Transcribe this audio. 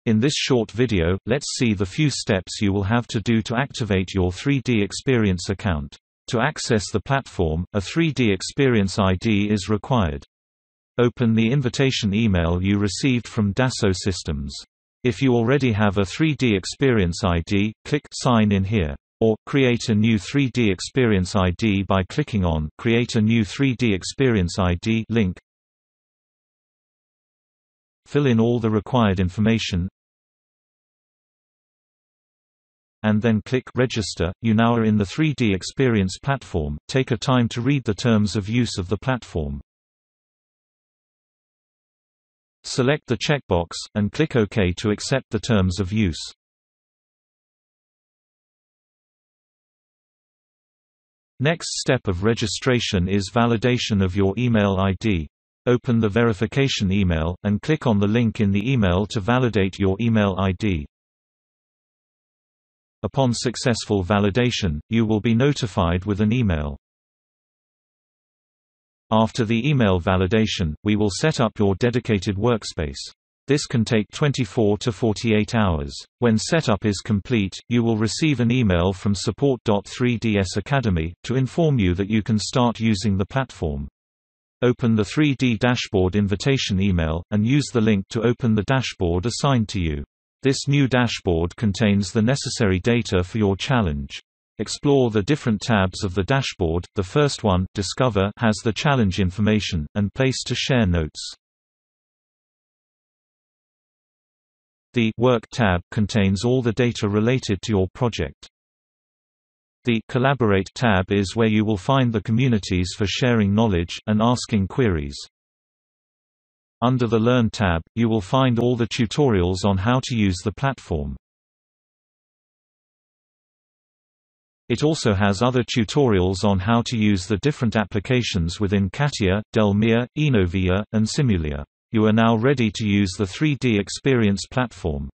In this short video, let's see the few steps you will have to do to activate your 3DEXPERIENCE account. To access the platform, a 3DEXPERIENCE ID is required. Open the invitation email you received from Dassault Systems. If you already have a 3DEXPERIENCE ID, click Sign in here. Or, create a new 3DEXPERIENCE ID by clicking on Create a new 3DEXPERIENCE ID link. Fill in all the required information and then click Register. You now are in the 3DEXPERIENCE platform. Take a time to read the terms of use of the platform. Select the checkbox, and click OK to accept the terms of use. Next step of registration is validation of your email ID. Open the verification email, and click on the link in the email to validate your email ID. Upon successful validation, you will be notified with an email. After the email validation, we will set up your dedicated workspace. This can take 24 to 48 hours. When setup is complete, you will receive an email from support.3ds Academy to inform you that you can start using the platform. Open the 3D dashboard invitation email, and use the link to open the dashboard assigned to you. This new dashboard contains the necessary data for your challenge. Explore the different tabs of the dashboard. The first one, Discover, has the challenge information, and Place to share notes. The Work tab contains all the data related to your project. The Collaborate tab is where you will find the communities for sharing knowledge and asking queries. Under the Learn tab, you will find all the tutorials on how to use the platform. It also has other tutorials on how to use the different applications within CATIA, Delmia, Enovia, and Simulia. You are now ready to use the 3DEXPERIENCE platform.